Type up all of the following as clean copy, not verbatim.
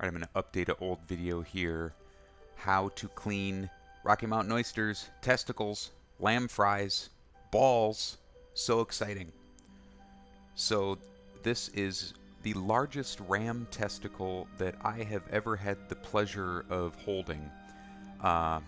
Alright, I'm going to update an old video here. How to clean Rocky Mountain oysters, testicles, lamb fries, balls. So exciting. So this is the largest ram testicle that I have ever had the pleasure of holding. Uh,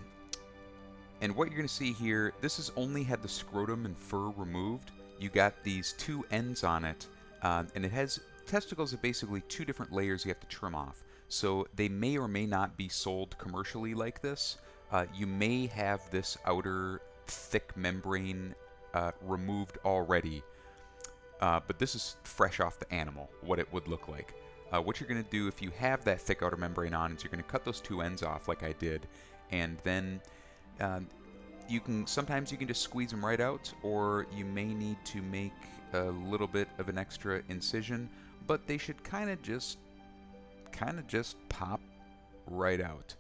and what you're going to see here, this has only had the scrotum and fur removed. You got these two ends on it, and it has testicles of basically two different layers you have to trim off. So they may or may not be sold commercially like this. You may have this outer thick membrane removed already, but this is fresh off the animal, what it would look like. What you're going to do if you have that thick outer membrane on is you're going to cut those two ends off like I did, and then sometimes you can just squeeze them right out, or you may need to make a little bit of an extra incision, but they should kind of just pop right out.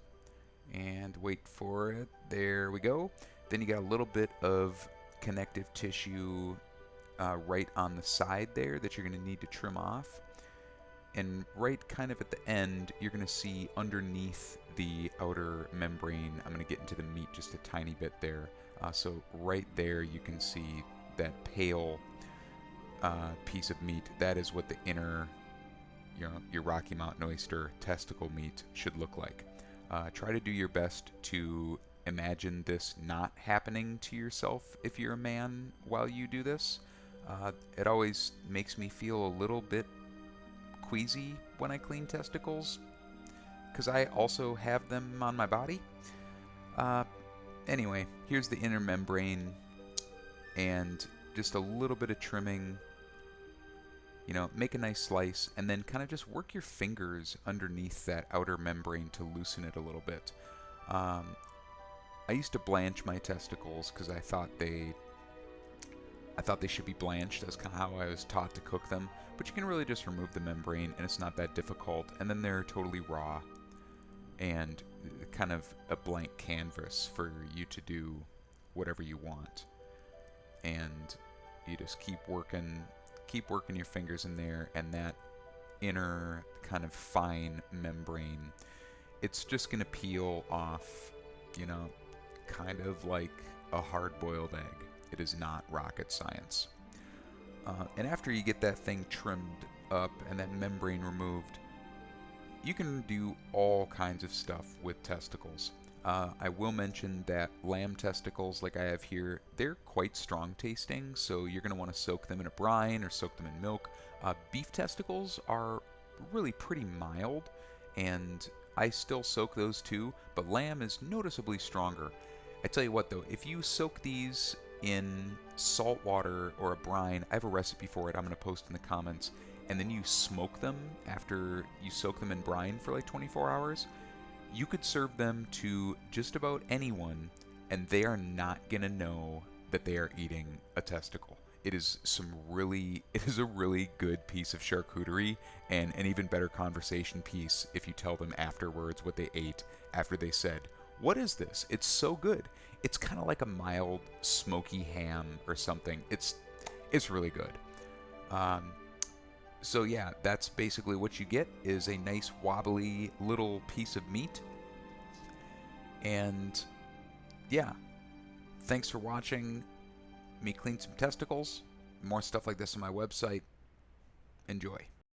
And wait for it. There we go. Then you got a little bit of connective tissue right on the side there that you're going to need to trim off. And right kind of at the end, you're going to see underneath the outer membrane, I'm going to get into the meat just a tiny bit there. So right there you can see that pale piece of meat. That is what the inner, your Rocky Mountain oyster testicle meat should look like. Try to do your best to imagine this not happening to yourself if you're a man while you do this. It always makes me feel a little bit queasy when I clean testicles, because I also have them on my body. Anyway, here's the inner membrane, and just a little bit of trimming. Make a nice slice, and then kind of just work your fingers underneath that outer membrane to loosen it a little bit. I used to blanch my testicles because I thought they should be blanched. That's kind of how I was taught to cook them. But you can really just remove the membrane, and it's not that difficult. And then they're totally raw and kind of a blank canvas for you to do whatever you want. And you just keep working your fingers in there, and that inner kind of fine membrane, it's just going to peel off, kind of like a hard-boiled egg. It is not rocket science. And after you get that thing trimmed up and that membrane removed, you can do all kinds of stuff with testicles. I will mention that lamb testicles, like I have here, they're quite strong tasting, so you're going to want to soak them in a brine or soak them in milk. Beef testicles are really pretty mild, and I still soak those too, but lamb is noticeably stronger. I tell you what though, if you soak these in salt water or a brine, I have a recipe for it I'm going to post in the comments, and then you smoke them after you soak them in brine for like 24 hours, you could serve them to just about anyone, and they are not going to know that they are eating a testicle. It is a really good piece of charcuterie, and an even better conversation piece if you tell them afterwards what they ate after they said, "What is this? It's so good." It's kind of like a mild smoky ham or something. It's really good. So yeah, that's basically what you get, is a nice wobbly little piece of meat. And yeah, thanks for watching me clean some testicles. More stuff like this on my website. Enjoy.